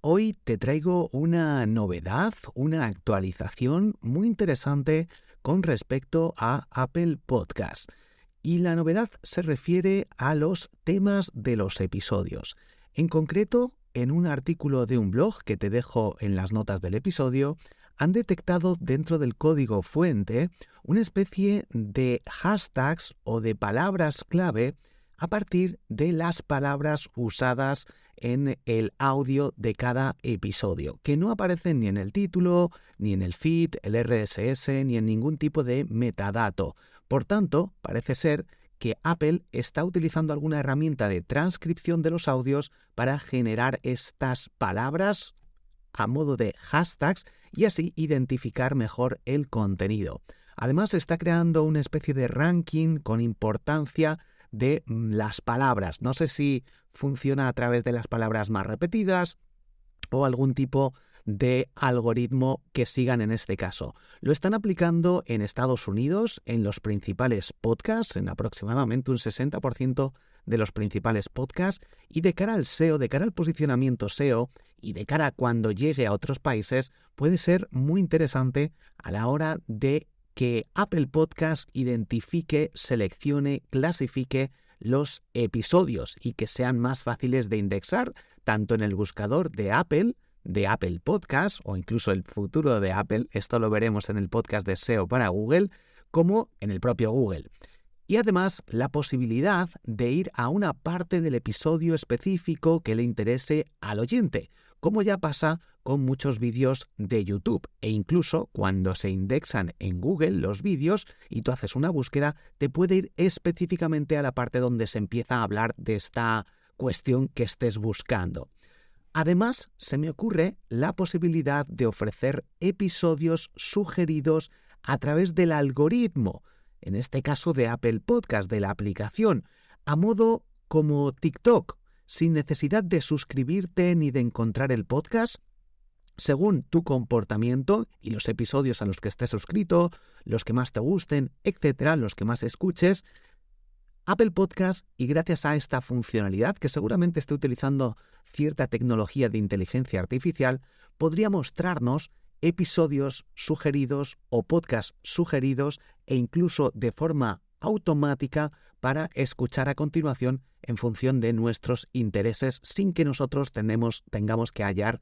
Hoy te traigo una novedad, una actualización muy interesante con respecto a Apple Podcast. Y la novedad se refiere a los temas de los episodios. En concreto, en un artículo de un blog que te dejo en las notas del episodio, han detectado dentro del código fuente una especie de hashtags o de palabras clave a partir de las palabras usadas en el audio de cada episodio, que no aparecen ni en el título, ni en el feed, el RSS, ni en ningún tipo de metadato. Por tanto, parece ser que Apple está utilizando alguna herramienta de transcripción de los audios para generar estas palabras a modo de hashtags y así identificar mejor el contenido. Además, está creando una especie de ranking con importancia de las palabras. No sé si funciona a través de las palabras más repetidas o algún tipo de algoritmo que sigan en este caso. Lo están aplicando en Estados Unidos, en los principales podcasts, en aproximadamente un 60% de los principales podcasts, y de cara al SEO, de cara al posicionamiento SEO y de cara a cuando llegue a otros países, puede ser muy interesante a la hora de que Apple Podcast identifique, seleccione, clasifique los episodios y que sean más fáciles de indexar, tanto en el buscador de Apple Podcast o incluso el futuro de Apple, esto lo veremos en el podcast de SEO para Google, como en el propio Google. Y además la posibilidad de ir a una parte del episodio específico que le interese al oyente, como ya pasa con muchos vídeos de YouTube, e incluso cuando se indexan en Google los vídeos y tú haces una búsqueda, te puede ir específicamente a la parte donde se empieza a hablar de esta cuestión que estés buscando. Además, se me ocurre la posibilidad de ofrecer episodios sugeridos a través del algoritmo, en este caso de Apple Podcast, de la aplicación, a modo como TikTok, sin necesidad de suscribirte ni de encontrar el podcast. Según tu comportamiento y los episodios a los que estés suscrito, los que más te gusten, etcétera, los que más escuches, Apple Podcast, y gracias a esta funcionalidad que seguramente esté utilizando cierta tecnología de inteligencia artificial, podría mostrarnos episodios sugeridos o podcasts sugeridos e incluso de forma automática para escuchar a continuación en función de nuestros intereses sin que nosotros tengamos que hallar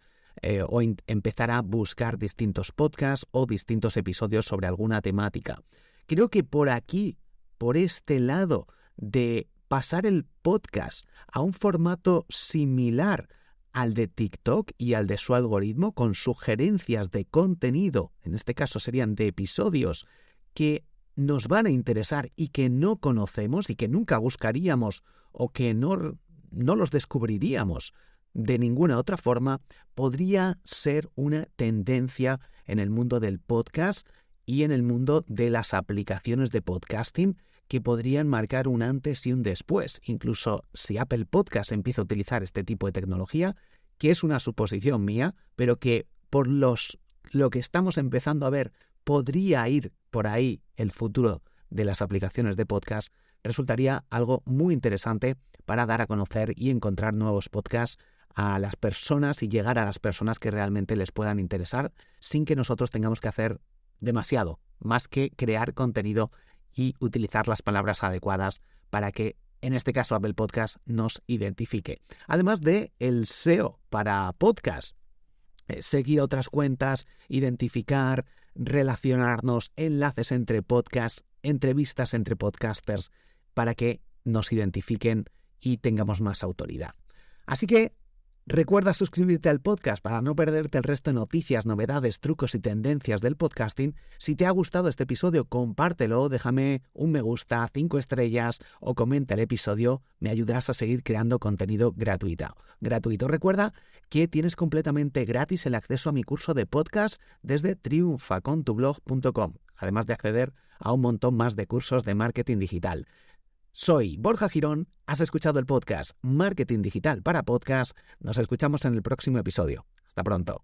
o empezar a buscar distintos podcasts o distintos episodios sobre alguna temática. Creo que por aquí, por este lado de pasar el podcast a un formato similar al de TikTok y al de su algoritmo, con sugerencias de contenido, en este caso serían de episodios que nos van a interesar y que no conocemos y que nunca buscaríamos o que no los descubriríamos de ninguna otra forma, podría ser una tendencia en el mundo del podcast y en el mundo de las aplicaciones de podcasting que podrían marcar un antes y un después. Incluso si Apple Podcast empieza a utilizar este tipo de tecnología, que es una suposición mía, pero que por lo que estamos empezando a ver podría ir por ahí el futuro de las aplicaciones de podcast, resultaría algo muy interesante para dar a conocer y encontrar nuevos podcasts a las personas y llegar a las personas que realmente les puedan interesar sin que nosotros tengamos que hacer demasiado, más que crear contenido y utilizar las palabras adecuadas para que, en este caso, Apple Podcast nos identifique. Además de el SEO para podcast, seguir otras cuentas, identificar, relacionarnos, enlaces entre podcasts, entrevistas entre podcasters, para que nos identifiquen y tengamos más autoridad. Así que recuerda suscribirte al podcast para no perderte el resto de noticias, novedades, trucos y tendencias del podcasting. Si te ha gustado este episodio, compártelo, déjame un me gusta, 5 estrellas o comenta el episodio. Me ayudarás a seguir creando contenido gratuito. Recuerda que tienes completamente gratis el acceso a mi curso de podcast desde triunfacontublog.com, además de acceder a un montón más de cursos de marketing digital. Soy Borja Girón, has escuchado el podcast Marketing Digital para Podcast. Nos escuchamos en el próximo episodio. Hasta pronto.